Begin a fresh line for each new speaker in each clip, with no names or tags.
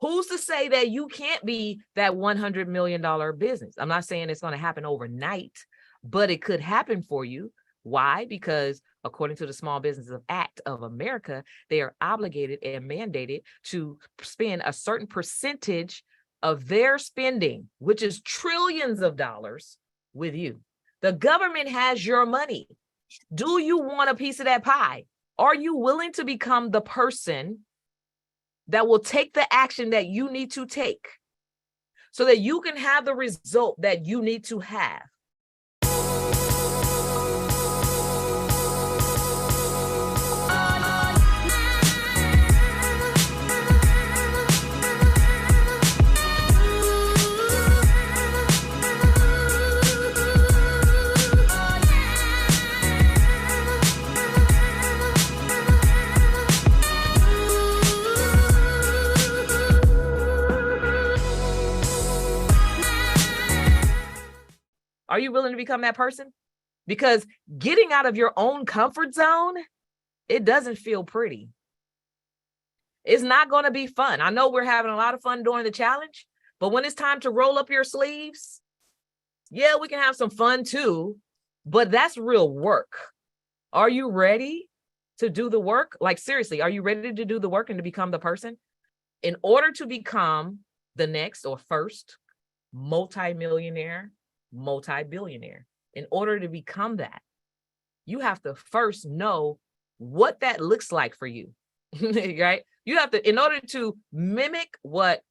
Who's to say that you can't be that $100 million business? I'm not saying it's going to happen overnight, but it could happen for you. Why? Because according to the Small Business Act of America, they are obligated and mandated to spend a certain percentage of their spending, which is trillions of dollars, with you. The government has your money. Do you want a piece of that pie? Are you willing to become the person that will take the action that you need to take so that you can have the result that you need to have? Are you willing to become that person? Because getting out of your own comfort zone, it doesn't feel pretty. It's not going to be fun. I know we're having a lot of fun during the challenge, but when it's time to roll up your sleeves, yeah, we can have some fun too, but that's real work. Are you ready to do the work? Like, seriously, are you ready to do the work and to become the person? In order to become the next or first multi-millionaire, multi-billionaire, in order to become that, you have to first know what that looks like for you, right? You have to, in order to mimic what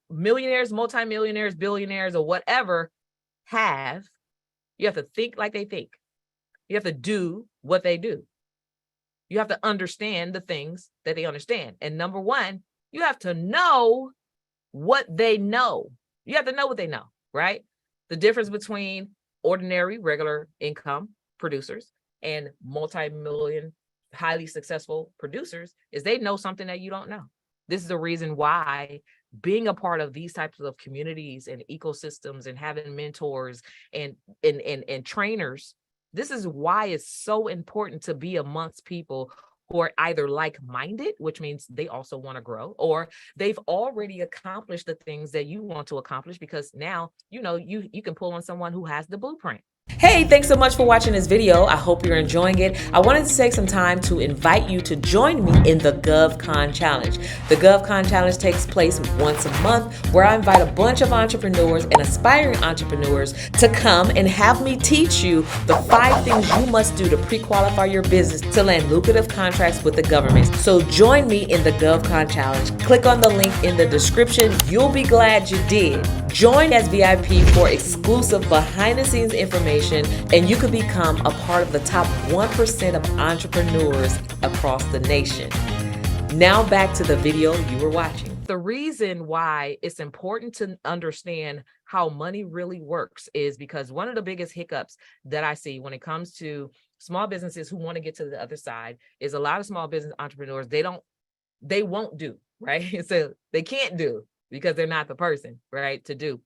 millionaires, multi-millionaires, billionaires, or whatever have, you have to think like they think. You have to do what they do. You have to understand the things that they understand. And number one, you have to know what they know. You have to know what they know, right? The difference between ordinary, regular income producers and multi-million, highly successful producers is they know something that you don't know. This is the reason why being a part of these types of communities and ecosystems and having mentors and trainers, this is why it's so important to be amongst people who are either like-minded, which means they also want to grow, or they've already accomplished the things that you want to accomplish, because now, you know, you can pull on someone who has the blueprint. Hey, thanks so much for watching this video. I hope you're enjoying it. I wanted to take some time to invite you to join me in the GovCon Challenge. The GovCon Challenge takes place once a month, where I invite a bunch of entrepreneurs and aspiring entrepreneurs to come and have me teach you the 5 things you must do to pre-qualify your business to land lucrative contracts with the government. So join me in the GovCon Challenge. Click on the link in the description. You'll be glad you did. Join as VIP for exclusive behind-the-scenes information, and you could become a part of the top 1% of entrepreneurs across the nation. Now back to the video you were watching. The reason why it's important to understand how money really works is because one of the biggest hiccups that I see when it comes to small businesses who want to get to the other side is a lot of small business entrepreneurs, they won't do, right? So they can't do because they're not the person, right, to do.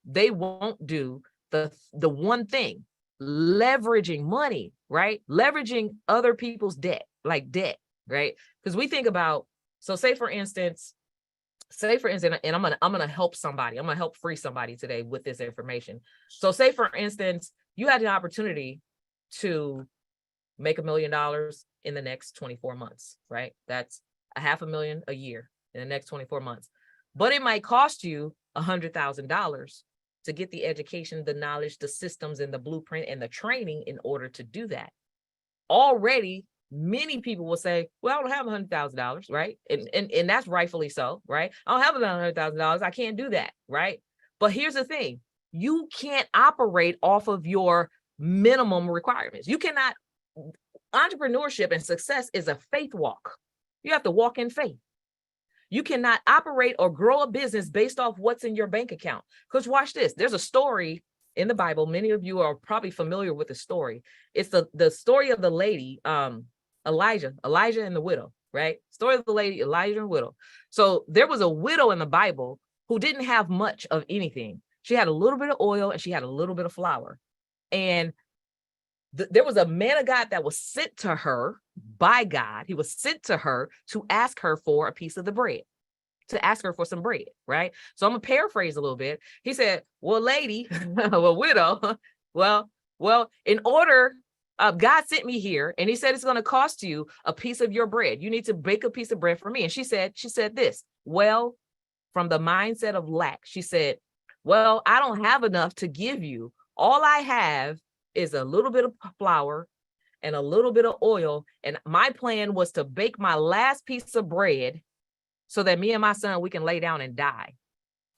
They won't do the one thing, leveraging money, right? Leveraging other people's debt, like debt, right? Because we think about, so say for instance, and I'm gonna help somebody. I'm gonna help free somebody today with this information. So say for instance, you had the opportunity to make $1 million in the next 24 months, right? That's $500,000 a year in the next 24 months. But it might cost you $100,000 to get the education, the knowledge, the systems, and the blueprint and the training in order to do that. Already, many people will say, well, I don't have $100,000, right? And that's rightfully so, right? I don't have $100,000. I can't do that, right? But here's the thing. You can't operate off of your minimum requirements. You cannot. Entrepreneurship and success is a faith walk. You have to walk in faith. You cannot operate or grow a business based off what's in your bank account. Because watch this. There's a story in the Bible. Many of you are probably familiar with the story. It's the story of the lady, Elijah and the widow, right? Story of the lady, Elijah and the widow. So there was a widow in the Bible who didn't have much of anything. She had a little bit of oil and she had a little bit of flour. And there was a man of God that was sent to her by God. He was sent to her to ask her for a piece of the bread. to ask her for some bread, right? So I'm gonna paraphrase a little bit. He said, well, lady, well, widow, well, in order, God sent me here and he said, it's going to cost you a piece of your bread. You need to bake a piece of bread for me. And she said this, well, from the mindset of lack, she said, well, I don't have enough to give you. All I have is a little bit of flour and a little bit of oil. And my plan was to bake my last piece of bread so that me and my son, we can lay down and die.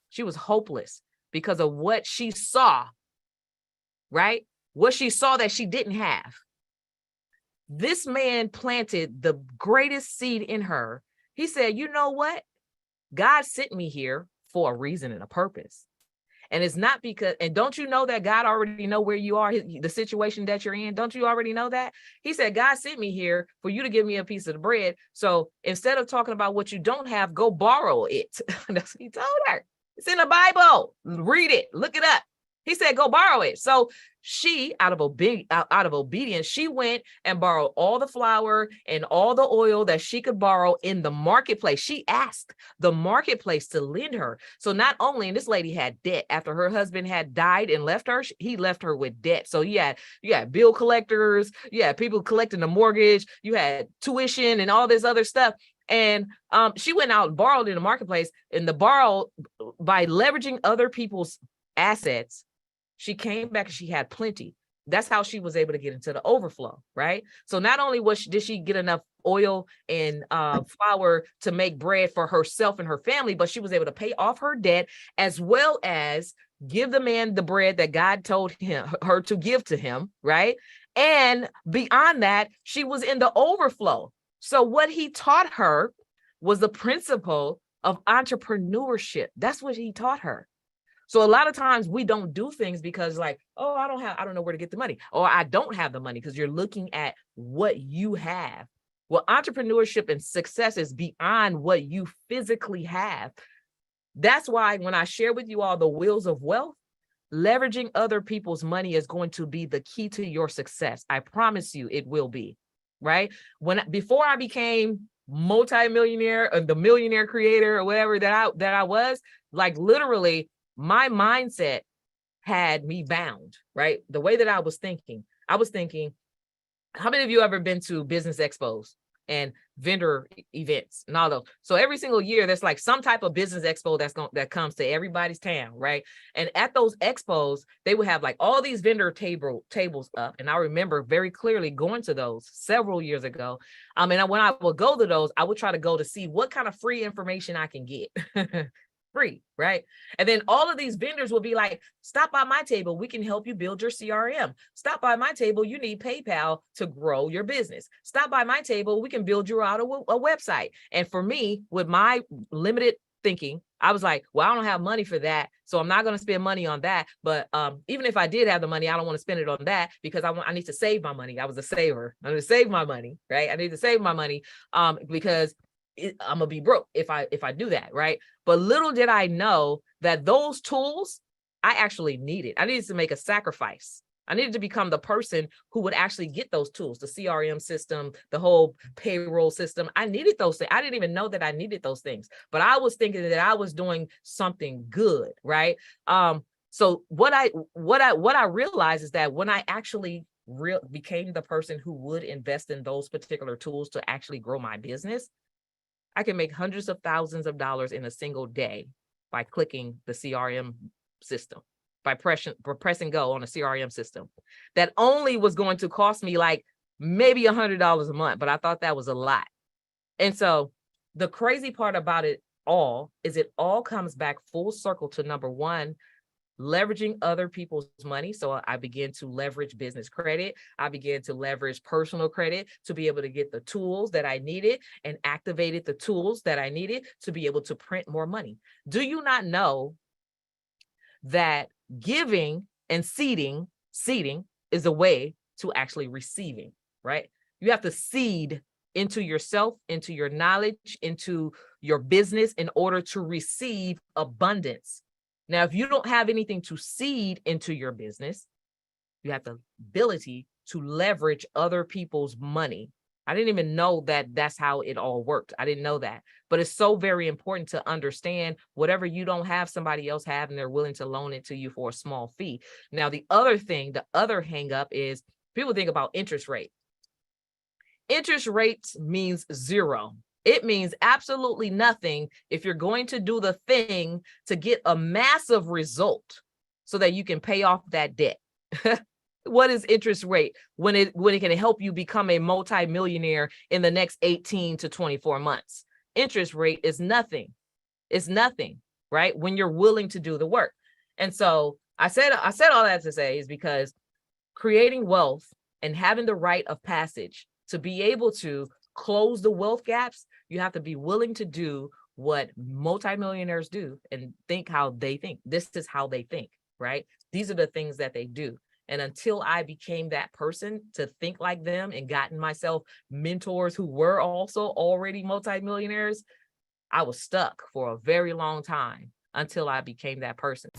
She was hopeless because of what she saw, right? What she saw that she didn't have. This man planted the greatest seed in her. He said, you know what? God sent me here for a reason and a purpose. And it's not because, and don't you know that God already know where you are, the situation that you're in? Don't you already know that? He said, God sent me here for you to give me a piece of the bread. So instead of talking about what you don't have, go borrow it. That's what he told her. It's in the Bible. Read it. Look it up. He said, go borrow it. So she, out of obedience, she went and borrowed all the flour and all the oil that she could borrow in the marketplace. She asked the marketplace to lend her. So not only, and this lady had debt after her husband had died and left her, he left her with debt. So you had bill collectors, you had people collecting the mortgage, you had tuition and all this other stuff. And she went out and borrowed in the marketplace, and by leveraging other people's assets, she came back and she had plenty. That's how she was able to get into the overflow, right? So not only did she get enough oil and flour to make bread for herself and her family, but she was able to pay off her debt as well as give the man the bread that God told her to give to him, right? And beyond that, she was in the overflow. So what he taught her was the principle of entrepreneurship. That's what he taught her. So a lot of times we don't do things because like, oh, I don't know where to get the money, or I don't have the money, because you're looking at what you have. Well, entrepreneurship and success is beyond what you physically have. That's why when I share with you all the wheels of wealth, leveraging other people's money is going to be the key to your success. I promise you it will be, right? Before I became multimillionaire or the millionaire creator or whatever that I was, like literally, my mindset had me bound, right? The way that I was thinking, how many of you ever been to business expos and vendor events and all those? So every single year, there's like some type of business expo that comes to everybody's town, right? And at those expos, they would have like all these vendor tables up. And I remember very clearly going to those several years ago. And when I would go to those, I would try to go to see what kind of free information I can get. Free, right? And then all of these vendors will be like, stop by my table, we can help you build your CRM. Stop by my table, you need PayPal to grow your business. Stop by my table, we can build you out a website. And for me, with my limited thinking, I was like, well, I don't have money for that, so I'm not going to spend money on that. But even if I did have the money, I don't want to spend it on that because I need to save my money. I was a saver. I'm going to save my money, right? I need to save my money because I'm gonna be broke if I do that, right? But little did I know that those tools I actually needed. I needed to make a sacrifice. I needed to become the person who would actually get those tools, the CRM system, the whole payroll system. I needed those things. I didn't even know that I needed those things, but I was thinking that I was doing something good, right? So what I realized is that when I actually became the person who would invest in those particular tools to actually grow my business, I can make hundreds of thousands of dollars in a single day by clicking the CRM system, by pressing go on a CRM system. That only was going to cost me like maybe $100 a month, but I thought that was a lot. And so the crazy part about it all is it all comes back full circle to number one, leveraging other people's money. So I began to leverage business credit. I began to leverage personal credit to be able to get the tools that I needed and activated the tools that I needed to be able to print more money. Do you not know that giving and seeding is a way to actually receiving, right? You have to seed into yourself, into your knowledge, into your business in order to receive abundance. Now, if you don't have anything to seed into your business, you have the ability to leverage other people's money. I didn't even know that that's how it all worked. I didn't know that. But it's so very important to understand whatever you don't have, somebody else have, and they're willing to loan it to you for a small fee. Now, the other thing, the other hang up is people think about interest rate. Interest rates means zero. It means absolutely nothing if you're going to do the thing to get a massive result so that you can pay off that debt. What is interest rate when it can help you become a multimillionaire in the next 18 to 24 months? Interest rate is nothing. It's nothing, right? When you're willing to do the work. And so I said all that to say is because creating wealth and having the rite of passage to be able to close the wealth gaps, you have to be willing to do what multimillionaires do and think how they think. This is how they think, right? These are the things that they do. And until I became that person to think like them and gotten myself mentors who were also already multimillionaires, I was stuck for a very long time until I became that person.